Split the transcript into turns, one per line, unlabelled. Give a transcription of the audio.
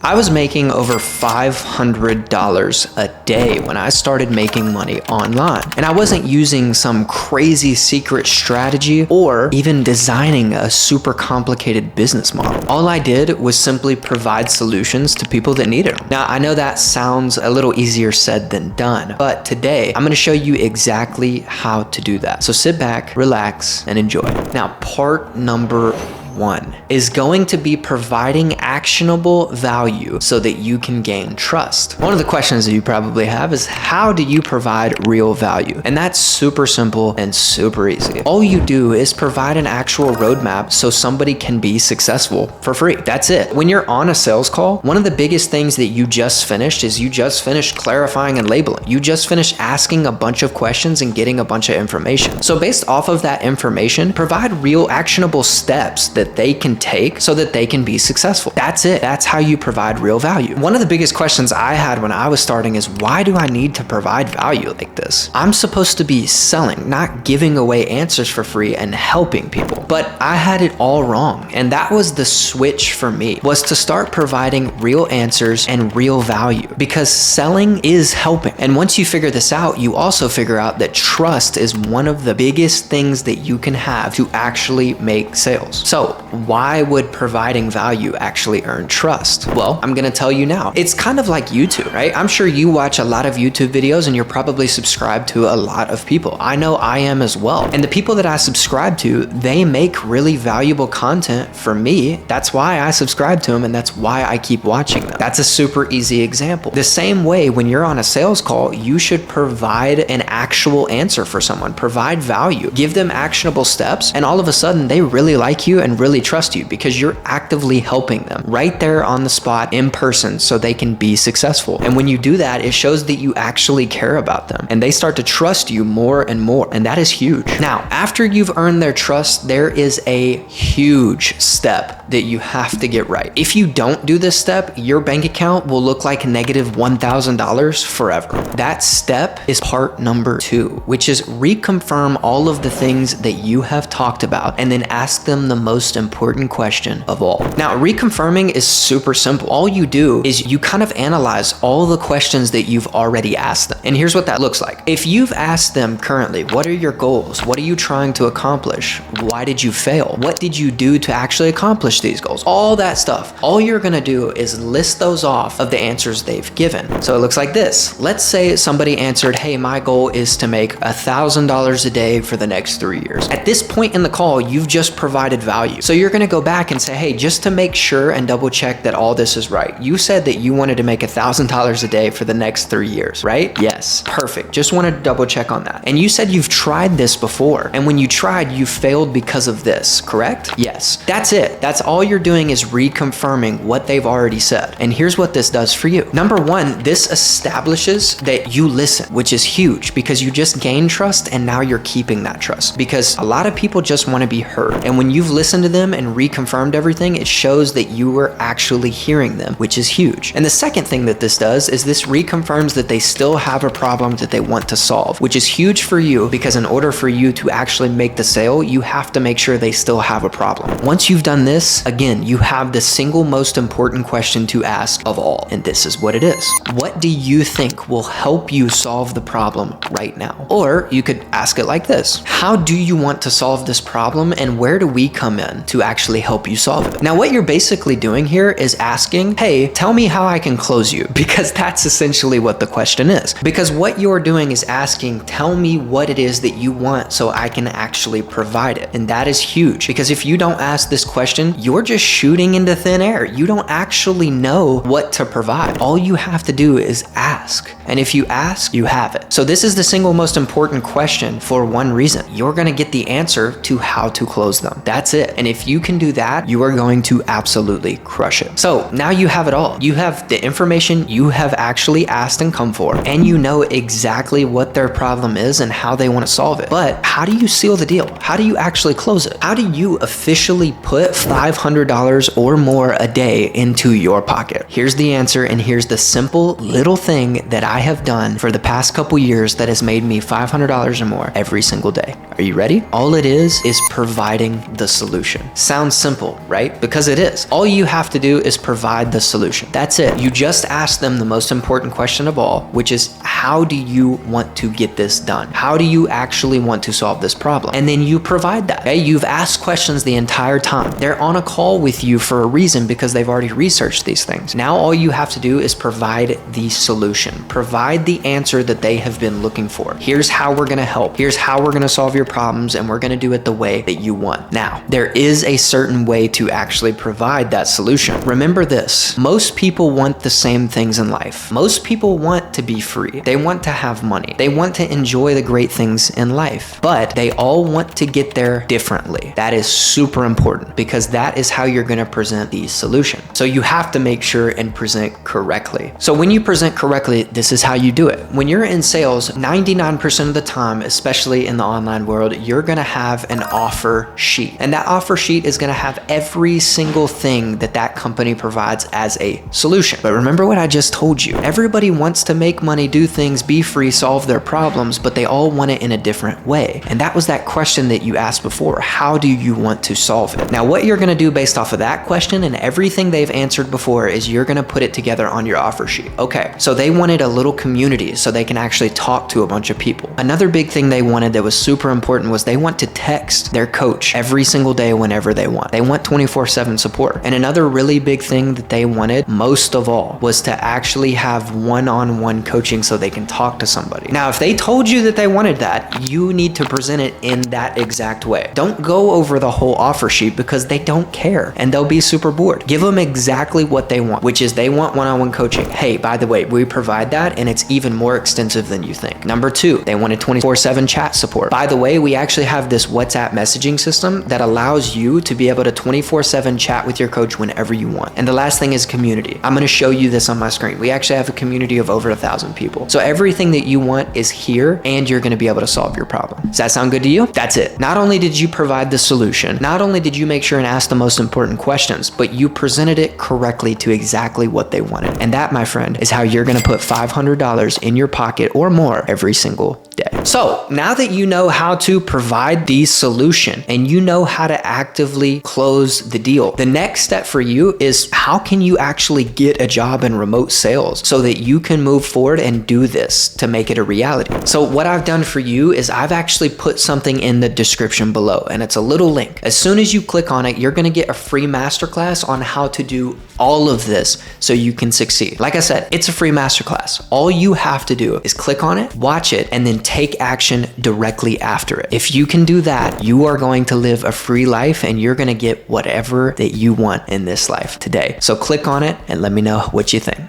I was making over $500 a day when I started making money online. And I wasn't using some crazy secret strategy or even designing a super complicated business model. All I did was simply provide solutions to people that needed them. Now, I know that sounds a little easier said than done, but today I'm going to show you exactly how to do that. So sit back, relax, and enjoy. Now, part number one is going to be providing actionable value so that you can gain trust. One of the questions that you probably have is, how do you provide real value? And that's super simple and super easy. All you do is provide an actual roadmap so somebody can be successful for free. That's it. When you're on a sales call, one of the biggest things that you just finished is you just finished clarifying and labeling. You just finished asking a bunch of questions and getting a bunch of information. So based off of that information, provide real actionable steps that they can take so that they can be successful. That's it. That's how you provide real value. One of the biggest questions I had when I was starting is, why do I need to provide value like this? I'm supposed to be selling, not giving away answers for free and helping people. But I had it all wrong. And that was the switch for me, was to start providing real answers and real value, because selling is helping. And once you figure this out, you also figure out that trust is one of the biggest things that you can have to actually make sales. So why would providing value actually earn trust? Well, I'm gonna tell you now. It's kind of like YouTube, right? I'm sure you watch a lot of YouTube videos and you're probably subscribed to a lot of people. I know I am as well. And the people that I subscribe to, they make really valuable content for me. That's why I subscribe to them, and that's why I keep watching them. That's a super easy example. The same way, when you're on a sales call, you should provide an actual answer for someone. Provide value. Give them actionable steps, and all of a sudden, they really like you and really trust you because you're actively helping them right there on the spot in person so they can be successful. And when you do that, it shows that you actually care about them and they start to trust you more and more. And that is huge. Now, after you've earned their trust, there is a huge step that you have to get right. If you don't do this step, your bank account will look like negative $1,000 forever. That step is part number 2, which is reconfirm all of the things that you have talked about and then ask them the most important question of all. Now, reconfirming is super simple. All you do is you kind of analyze all the questions that you've already asked them. And here's what that looks like. If you've asked them currently, what are your goals? What are you trying to accomplish? Why did you fail? What did you do to actually accomplish these goals? All that stuff. All you're gonna do is list those off of the answers they've given. So it looks like this. Let's say somebody answered, hey, my goal is to make $1,000 a day for the next 3 years. At this point in the call, you've just provided value. So you're gonna go back and say, hey, just to make sure and double check that all this is right, you said that you wanted to make $1,000 a day for the next 3 years, right? Yes, perfect. Just wanted to double check on that. And you said you've tried this before, and when you tried, you failed because of this, correct? Yes. That's it. That's all you're doing, is reconfirming what they've already said. And here's what this does for you. Number one, this establishes that you listen, which is huge because you just gained trust and now you're keeping that trust, because a lot of people just want to be heard. And when you've listened to them and reconfirmed everything, it shows that you were actually hearing them, which is huge. And the second thing that this does is this reconfirms that they still have a problem that they want to solve, which is huge for you, because in order for you to actually make the sale, you have to make sure they still have a problem. Once you've done this, again, you have the single most important question to ask of all, and this is what it is. What do you think will help you solve the problem right now? Or you could ask it like this: how do you want to solve this problem, and where do we come in to actually help you solve it? Now, what you're basically doing here is asking, hey, tell me how I can close you, because that's essentially what the question is. Because what you're doing is asking, tell me what it is that you want so I can actually provide it. And that is huge, because if you don't ask this question, you're just shooting into thin air. You don't actually know what to provide. All you have to do is ask. And if you ask, you have it. So this is the single most important question for one reason. You're gonna get the answer to how to close them. That's it. And if you can do that, you are going to absolutely crush it. So now you have it all. You have the information you have actually asked and come for, and you know exactly what their problem is and how they want to solve it. But how do you seal the deal? How do you actually close it? How do you officially put $500 or more a day into your pocket? Here's the answer, and here's the simple little thing that I have done for the past couple years that has made me $500 or more every single day. Are you ready? All it is providing the solution. solution. Sounds simple, right? Because it is. All you have to do is provide the solution. That's it. You just ask them the most important question of all, which is, how do you want to get this done? How do you actually want to solve this problem? And then you provide that. Okay? You've asked questions the entire time. They're on a call with you for a reason because they've already researched these things. Now all you have to do is provide the solution. Provide the answer that they have been looking for. Here's how we're gonna help. Here's how we're gonna solve your problems, and we're gonna do it the way that you want. Now, there is a certain way to actually provide that solution. Remember this, most people want the same things in life. Most people want to be free. They want to have money. They want to enjoy the great things in life, but they all want to get there differently. That is super important because that is how you're gonna present the solution. So you have to make sure and present correctly. So when you present correctly, this is how you do it. When you're in sales, 99% of the time, especially in the online world, you're gonna have an offer sheet. And that offer sheet is gonna have every single thing that that company provides as a solution. But remember what I just told you. Everybody wants to make money, do things, be free, solve their problems, but they all want it in a different way. And that was that question that you asked before. How do you want to solve it? Now, what you're gonna do based off of that question and everything they've answered before is you're gonna put it together on your offer sheet. Okay, so they wanted a little community so they can actually talk to a bunch of people. Another big thing they wanted that was super important was they want to text their coach every single day whenever they want. They want 24/7 support. And another really big thing that they wanted most of all was to actually have one-on-one coaching so they can talk to somebody. Now, if they told you that they wanted that, you need to present it in that exact way. Don't go over the whole offer sheet because they don't care and they'll be super bored. Give them exactly what they want, which is they want one-on-one coaching. Hey, by the way, we provide that and it's even more extensive than you think. Number two, they wanted 24/7 chat support. By the way, we actually have this WhatsApp messaging system that allows you to be able to 24/7 chat with your coach whenever you want. And the last thing is community. I'm gonna show you this on my screen. We actually have a community of over 1,000 people. So everything that you want is here and you're gonna be able to solve your problem. Does that sound good to you? That's it. Not only did you provide the solution, not only did you make sure and ask the most important questions, but you presented it correctly to exactly what they wanted. And that, my friend, is how you're gonna put $500 in your pocket or more every single day. So now that you know how to provide the solution and you know how to actively close the deal, the next step for you is how can you actually get a job in remote sales so that you can move forward and do this to make it a reality. So what I've done for you is I've actually put something in the description below, and it's a little link. As soon as you click on it, you're gonna get a free masterclass on how to do all of this so you can succeed. Like I said, it's a free masterclass. All you have to do is click on it, watch it, and then take action directly after it. If you can do that, you are going to live a free life and you're gonna get whatever that you want in this life today. So click on it and let me know what you think.